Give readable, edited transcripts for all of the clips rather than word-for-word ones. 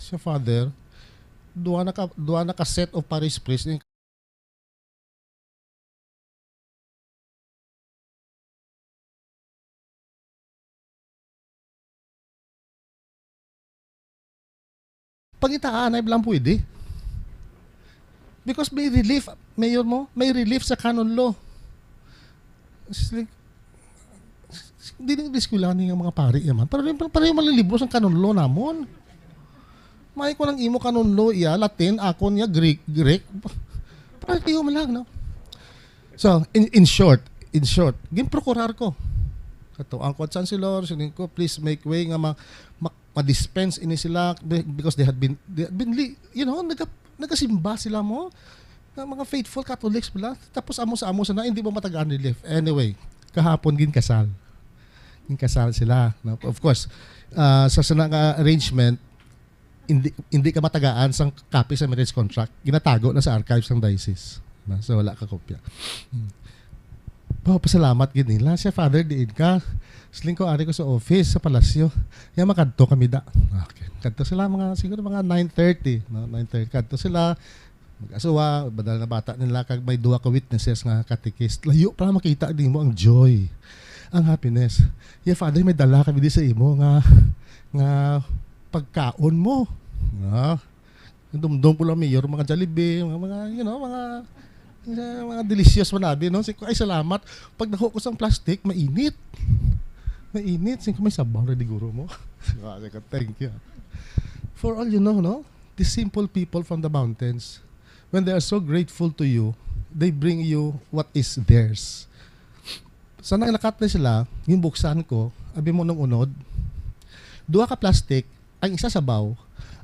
siya father, duwa na ka set of parish priest. Pangitaan ay lang pwede. Because may relief, mayor mo, may relief sa canon law. Hindi nang diskulan ng mga pari yaman. Para yung malilibro sa canon law namon. May ko ng imo canon law iya, Latin, ako niya, Greek. Para kayo malang, no? So, in short, ginprokurar ko. Kato, ang chancellor, sining ko, please make way nga ma-dispense ini sila because they had been you know, nagasimba sila mo ng mga faithful Catholics pala. Tapos amo sa na hindi mo matagaan relief. Anyway, kahapon ginkasal sila. No? Of course, sa sanang arrangement, hindi ka matagaan sang copy sa marriage contract. Ginatago na sa archives ng diocese. No? So wala ka kopya. Pasalamat gid nila. Siya father diin ka. Sling ko ari ko sa office sa palasyo. Ya makadto kami da. Okay. Kadto sila siguro mga 9:30, no? 9:30 kadto sila. Mag-asuwa, badal na bata nila kag may duha ka witnesses nga catechist. Layo para makita din mo ang joy, ang happiness. Ya father, may dala kami di sa imo nga pagkaon mo. No? Dumdum po lang mayor mga Jollibee, mga you know, mga delicious manabi, no? Ay salamat. Pag naho ko sang plastic, mainit. Singko may sabaw na di guro mo. Thank you. For all you know, no? The simple people from the mountains, when they are so grateful to you, they bring you what is theirs. Sa nanglakat na sila, yung buksan ko, abi mo nung unod, duha ka plastic, ang isa sabaw,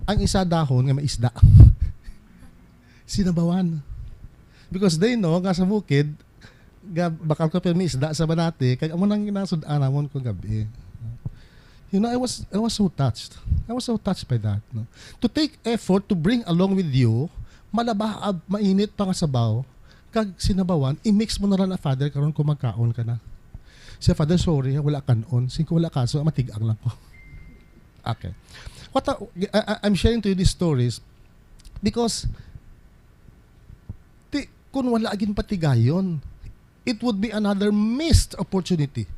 ang isa dahon nga may isda. Sinabawan. Because they know, nga sa bukid, bakal ko may isda sa banate, kaya amo nang ginasud-an namon ko gabi. You know, I was so touched. I was so touched by that. No? To take effort to bring along with you, malabahab, mainit pa nga sabaw, kag sinabawan, i-mix mo na lang na father karon kung magkaon ka na. Siya, father, sorry, wala kanon. Singko wala kaso, matigang lang ko. Okay. I'm sharing to you these stories because kung wala agin patigayon, it would be another missed opportunity.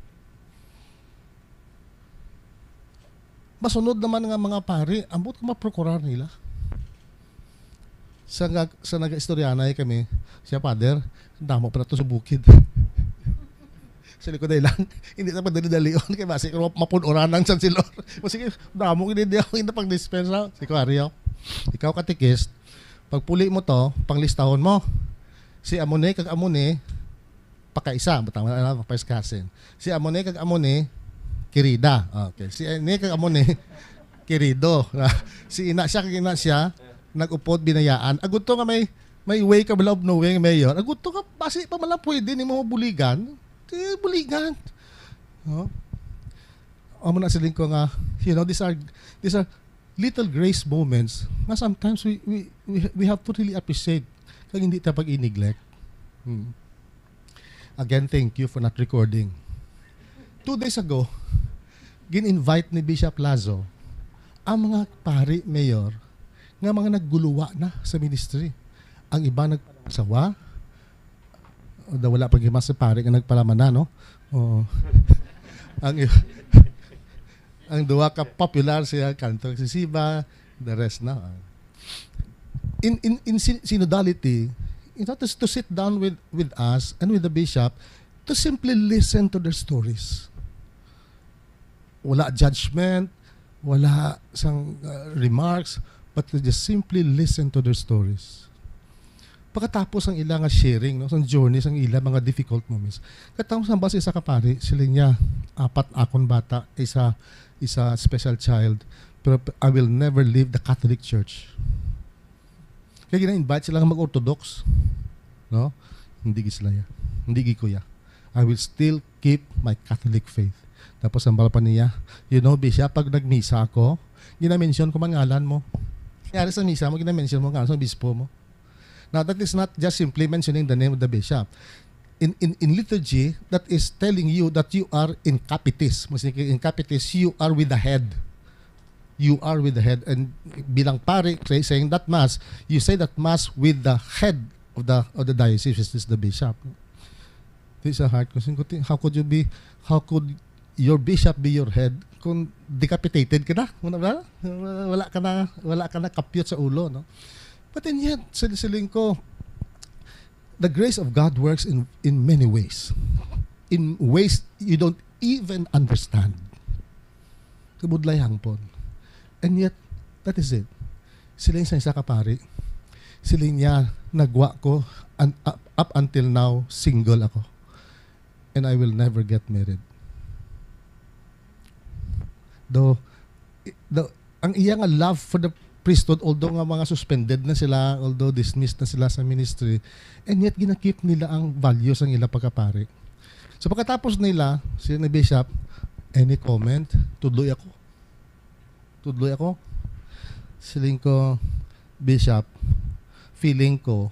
Masunod naman nga mga pari, ambot ko maprokurar nila. Sa nag-istoryanay kami, siya father, damo pa na to sa bukid. Sa likod ay lang, hindi na padali-dalion, kaya basi ko mapunuran ng Sansilor. Sige, damo hindi ako hindi pag-dispensa. Sige, Aryo, ikaw katikist, pag puli mo to, panglistahon mo. Si Amone kag Amone, pakaisa, tama na paiskasin. Si Amone kag Amone, Kirida. Okay. Si Ine kag Amone, Kirido. Si ina siya kag ina siya, nag-upod binayaan. Agud to nga may way ka balaw no way mayor. Agud to nga basi pa mala pwede nimo buligan. Buligan. Oh. Amo na siling ko nga, you know, these are little grace moments na sometimes we have to really appreciate kag hindi ta pag-i-neglect. Again, thank you for not recording. 2 days ago, gin-invite ni Bishop Lazo ang mga pari, mayor, nga mga nagguluwa na sa ministry. Ang iba nagsawa, wala pag himas sa pari nga nagpalaman na, no? Oh. ang duwa ka popular siya, kanto si Siba, the rest na. In synodality, you know, to sit down with us and with the bishop to simply listen to their stories. Wala judgment, wala sang remarks, but to just simply listen to their stories. Pagkatapos ang ilang sharing, no, sang journey, sang ilang mga difficult moments. Katapos ang base isa kapari, sila niya, 4 akong bata, isa special child, pero I will never leave the Catholic Church. Kaya gina-invite sila mag-Orthodox. No? Hindi sila ya. Hindi kuya. I will still keep my Catholic faith. Tapos ang bala pa niya, you know, Bishop, pag nagmisa ako, ginamention ko man ngalan mo. Kaya sa misa mo, ginamention mo ngalan sa bispo mo. Now, that is not just simply mentioning the name of the bishop. In liturgy, that is telling you that you are in capitis. In capitis, you are with the head. you are with the head. And bilang pari, saying that mass, you say that mass with the head of the diocese, which is the bishop. This is a hard question. How could your bishop be your head kung decapitated ka na? Wala ka na kapyot sa ulo, no? But then yet, siling ko, the grace of God works in many ways. In ways you don't even understand. Kabudlay hangpon. And yet, that is it. Siling sa isa kapari. Siling niya, nagwa ko, up until now, single ako. And I will never get married. Though ang iyang love for the priesthood, although nga mga suspended na sila, although dismissed na sila sa ministry, and yet ginakip nila ang values ng ila pagkapari. So pagkatapos nila, sila na bishop, any comment? Tudloy ako. Siling ko, bishop, feeling ko,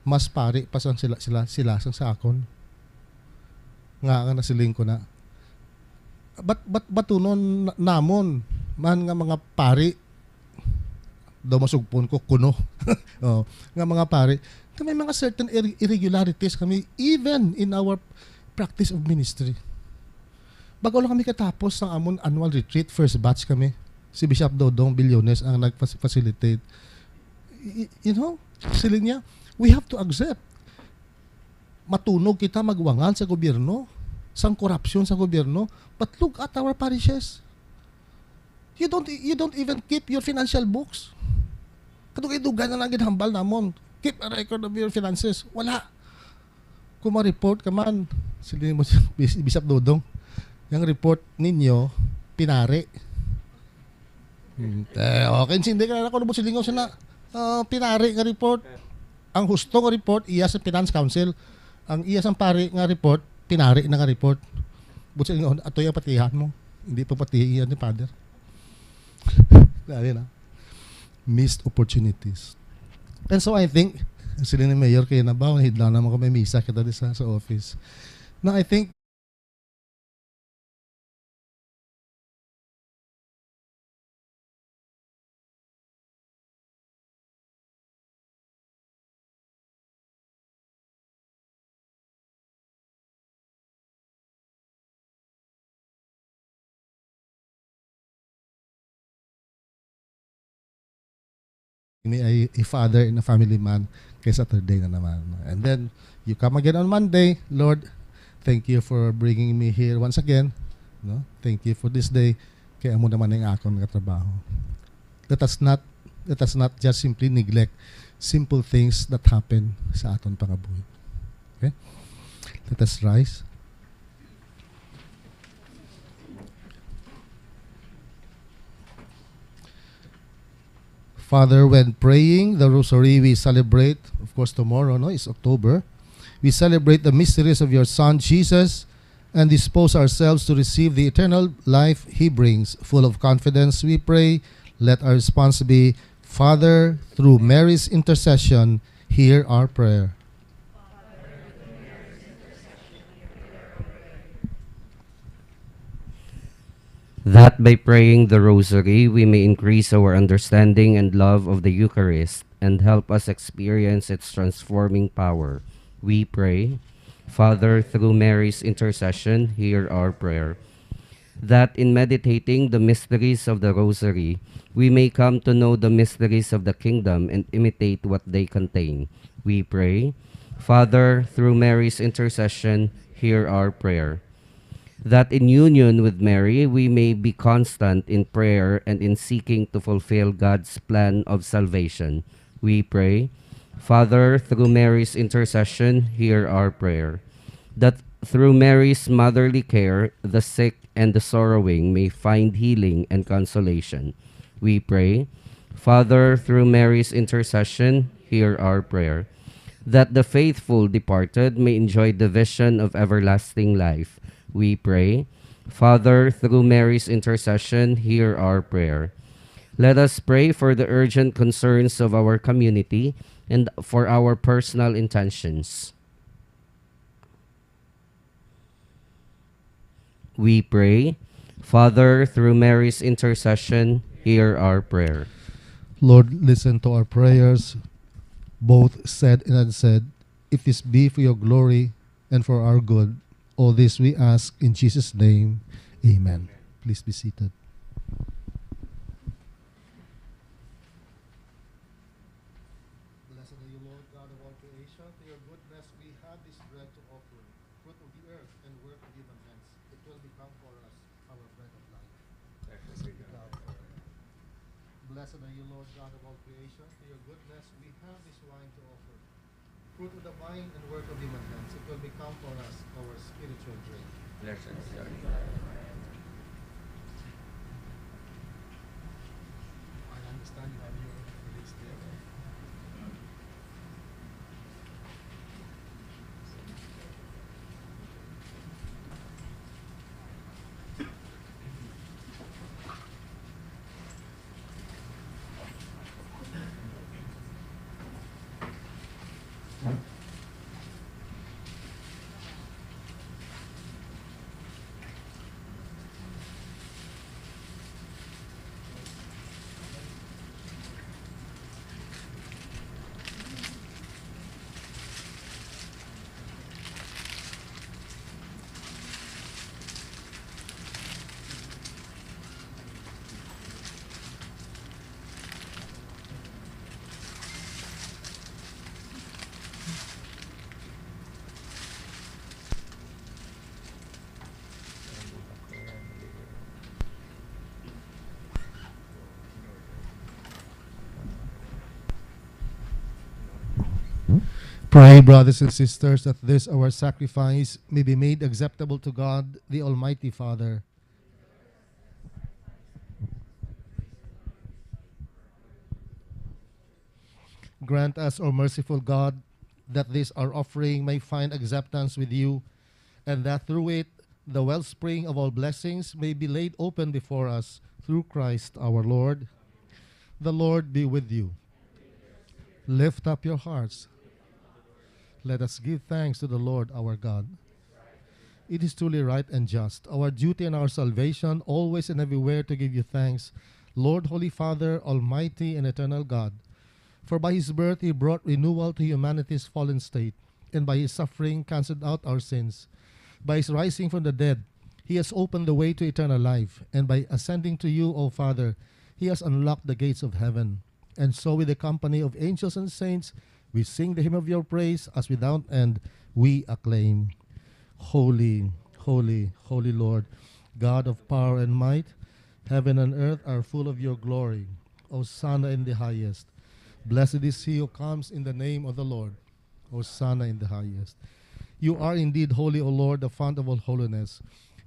mas pari pa sila sa akon. Nga na siling ko na. Batunon namon man nga mga pari daw masugpon ko kuno. Nga mga pari, may mga certain irregularities kami even in our practice of ministry. Bago lang kami katapos ng amon annual retreat, first batch kami. Si Bishop Dodong Bilyones ang nag-facilitate. You know, siling niya, we have to accept. Matunog kita magwangal sa gobyerno, sang korupsyon sa gobyerno, but look at our parishes. You don't even keep your financial books. Kadugay-dugay na lang ginhambal namon. Keep a record of your finances. Wala. Kung ma-report ka man, sila mo si Bishop Dodong, yung report ninyo, pinari. Okay, hindi ka na ako nabot silingaw siya na pinari nga report. Ang husto nga report, iya sa Finance Council. Ang iya sa pari nga report, pinari na nga report. But silingaw, ato yung patihan mo. Hindi pa patihan ni Father. Dali na. Missed opportunities. And so I think, sila ni Mayor kayo na ba, hidlaw naman kami misa kita sa office. Now I think, ini ay a father and a family man kay Saturday na naman. And then, you come again on Monday. Lord, thank you for bringing me here once again. No? Thank you for this day. Kaya mo naman ang akong nagatrabaho. Let us not just simply neglect simple things that happen sa aton pangabuhi. Okay? Let us rise. Father, when praying the rosary, we celebrate, of course tomorrow, no, is October. We celebrate the mysteries of your Son, Jesus, and dispose ourselves to receive the eternal life he brings. Full of confidence, we pray, let our response be, Father, through Mary's intercession, hear our prayer. That by praying the rosary, we may increase our understanding and love of the Eucharist and help us experience its transforming power. We pray, Father, through Mary's intercession, hear our prayer. That in meditating the mysteries of the rosary, we may come to know the mysteries of the kingdom and imitate what they contain. We pray, Father, through Mary's intercession, hear our prayer. That in union with Mary, we may be constant in prayer and in seeking to fulfill God's plan of salvation. We pray, Father, through Mary's intercession, hear our prayer. That through Mary's motherly care, the sick and the sorrowing may find healing and consolation. We pray, Father, through Mary's intercession, hear our prayer. That the faithful departed may enjoy the vision of everlasting life. We pray, Father, through Mary's intercession, hear our prayer. Let us pray for the urgent concerns of our community and for our personal intentions. We pray, Father, through Mary's intercession, Hear our prayer. Lord, listen to our prayers, both said and unsaid. If this be for your glory and for our good, all this we ask in Jesus' name. Amen. Please be seated. Blessed are you, Lord God of all creation. To your goodness we have this bread to offer, fruit of the earth and work of human hands. It will become for us our bread of life. Blessed be God forever. Blessed are you, Lord God of all creation. To your goodness we have this wine to offer, fruit of the vine and work of human hands. It will become for us our spiritual drink. I understand you have your release there. Pray, brothers and sisters, that this our sacrifice may be made acceptable to God, the Almighty Father. Grant us, O merciful God, that this our offering may find acceptance with you, and that through it the wellspring of all blessings may be laid open before us through Christ our Lord. The Lord be with you. Lift up your hearts. Let us give thanks to the Lord our God. It is truly right and just, our duty and our salvation, always and everywhere to give you thanks, Lord, Holy Father, Almighty and eternal God. For by his birth he brought renewal to humanity's fallen state, and by his suffering canceled out our sins. By his rising from the dead, he has opened the way to eternal life, and by ascending to you, O Father, he has unlocked the gates of heaven. And so with the company of angels and saints, we sing the hymn of your praise, as without end we acclaim. Holy, holy, holy Lord, God of power and might, heaven and earth are full of your glory. Hosanna in the highest. Blessed is he who comes in the name of the Lord. Hosanna in the highest. You are indeed holy, O Lord, the fount of all holiness.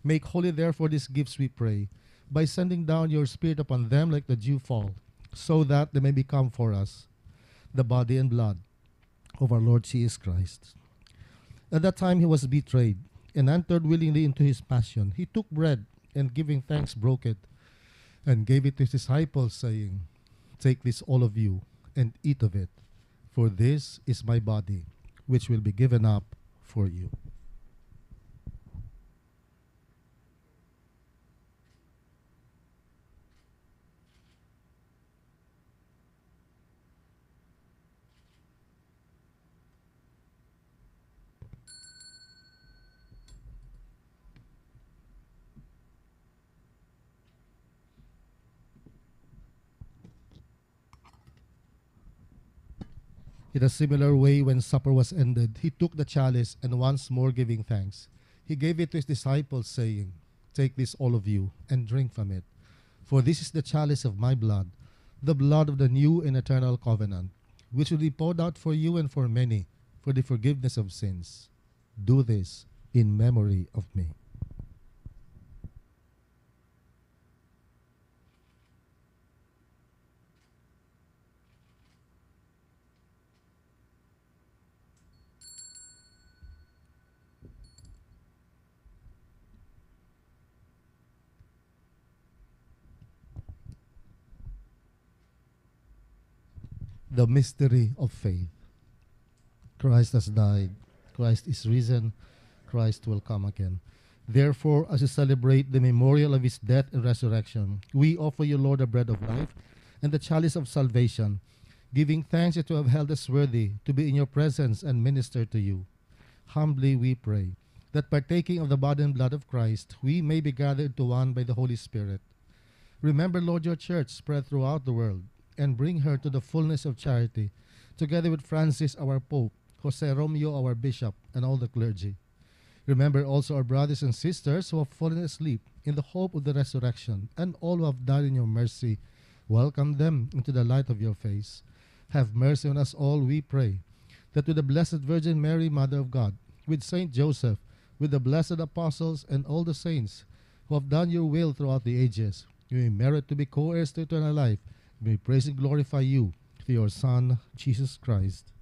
Make holy therefore these gifts, we pray, by sending down your Spirit upon them like the dew fall, so that they may become for us the body and blood of our Lord Jesus Christ. At that time he was betrayed, and entered willingly into his passion. He took bread, and giving thanks broke it, and gave it to his disciples, saying, Take this all of you, and eat of it, for this is my body, which will be given up for you. In a similar way, when supper was ended, he took the chalice, and once more giving thanks, he gave it to his disciples, saying, Take this all of you, and drink from it. For this is the chalice of my blood, the blood of the new and eternal covenant, which will be poured out for you and for many, for the forgiveness of sins. Do this in memory of me. The mystery of faith. Christ has died. Christ is risen. Christ will come again. Therefore, as we celebrate the memorial of his death and resurrection, we offer you, Lord, the bread of life and the chalice of salvation, giving thanks that you have held us worthy to be in your presence and minister to you. Humbly we pray that partaking of the body and blood of Christ, we may be gathered to one by the Holy Spirit. Remember, Lord, your church spread throughout the world, and bring her to the fullness of charity, together with Francis, our Pope, Jose Romeo, our Bishop, and all the clergy. Remember also our brothers and sisters who have fallen asleep in the hope of the resurrection, and all who have died in your mercy. Welcome them into the light of your face. Have mercy on us all, we pray, that with the Blessed Virgin Mary, Mother of God, with Saint Joseph, with the blessed apostles and all the saints who have done your will throughout the ages, you may merit to be co-heirs to eternal life. We may praise and glorify you through your Son, Jesus Christ.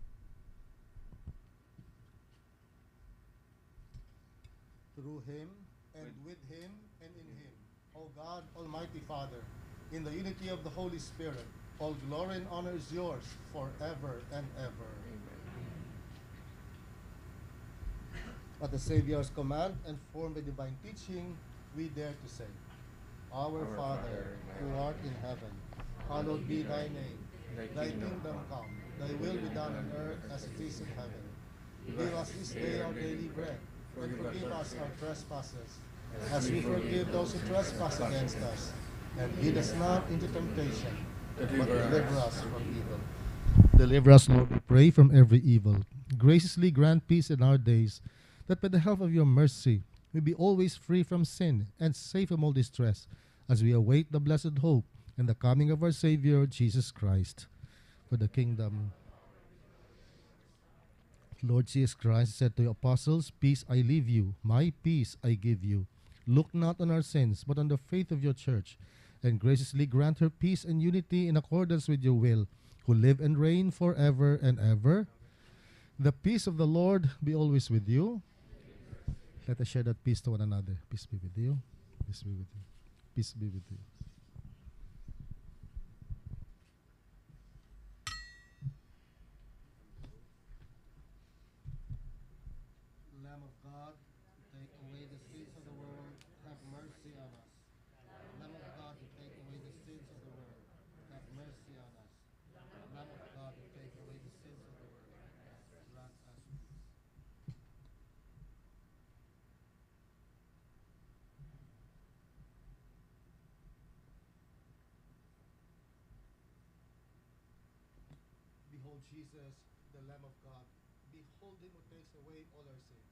Through him, and with him, and in him, O God, Almighty Father, in the unity of the Holy Spirit, all glory and honor is yours forever and ever. At the Savior's command and formed by divine teaching, we dare to say, Our Father, who art in heaven, hallowed be thy name. Thy kingdom come, thy will be done on earth as it is in heaven. Give us this day our daily bread, and forgive us our trespasses, as we forgive those who trespass against us. And lead us not into temptation, but deliver us from evil. Deliver us, Lord, we pray, from every evil. Graciously grant peace in our days, that by the help of your mercy we be always free from sin and safe from all distress, as we await the blessed hope and the coming of our Savior, Jesus Christ. For the kingdom, Lord Jesus Christ said to the apostles, Peace I leave you, my peace I give you. Look not on our sins, but on the faith of your church, and graciously grant her peace and unity in accordance with your will, who live and reign forever and ever. The peace of the Lord be always with you. Let us share that peace to one another. Peace be with you. Peace be with you. Peace be with you. Lamb of God, take away the sins of the world, have mercy on us. Lamb of God, who take away the sins of the world, have mercy on us. Lamb of God, who take away the sins of the world, grant us peace. Behold Jesus, the Lamb of God. Behold him who takes away all our sins.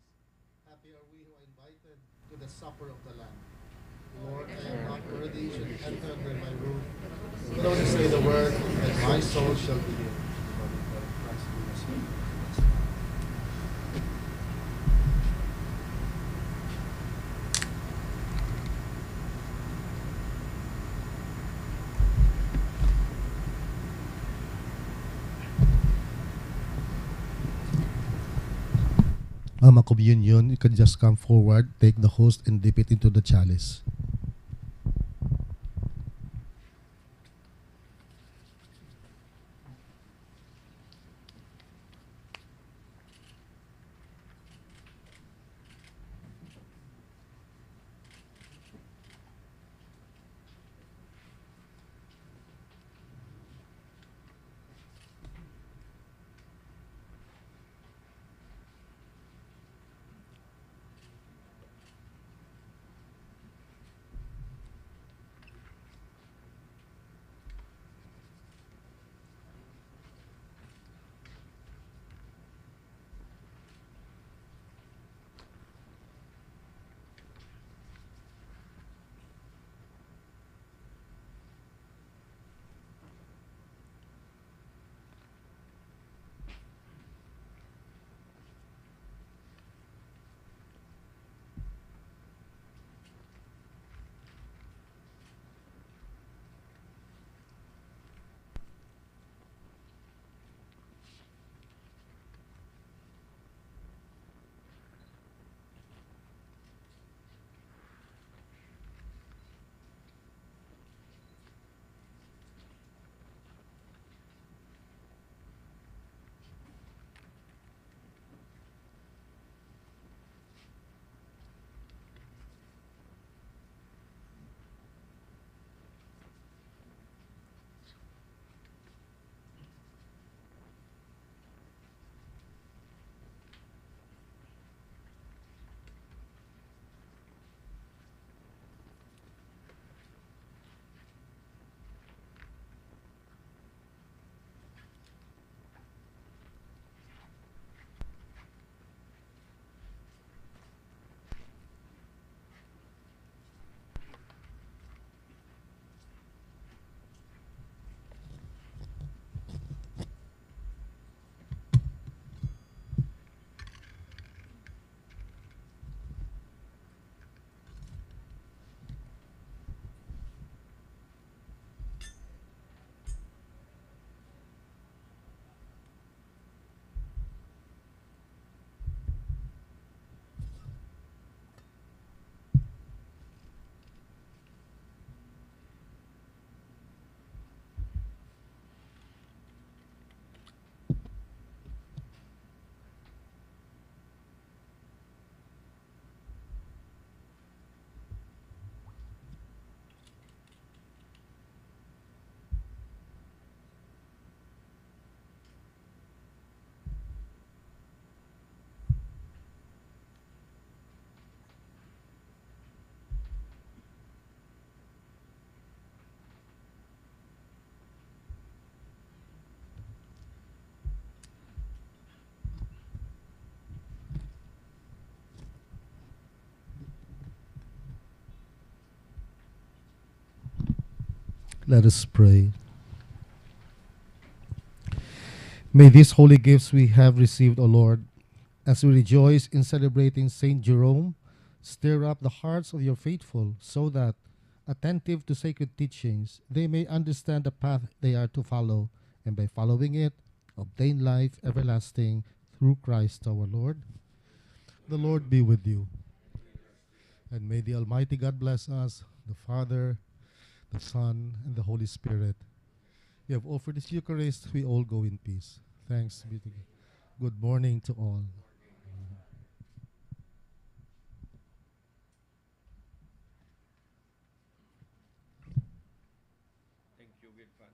Happy are we who are invited to the supper of the Lamb. Lord, I am not worthy you should enter under my roof, but only say the word, and my soul shall be healed. Communion, you can just come forward, take the host, and dip it into the chalice. Let us pray. May these holy gifts we have received, O Lord, as we rejoice in celebrating Saint Jerome, stir up the hearts of your faithful, so that, attentive to sacred teachings, they may understand the path they are to follow, and by following it, obtain life everlasting through Christ our Lord. The Lord be with you. And may the Almighty God bless us, the Father, the Son, and the Holy Spirit. We have offered this Eucharist, we all go in peace. Thanks be to God. Good morning to all. Thank you, good Father.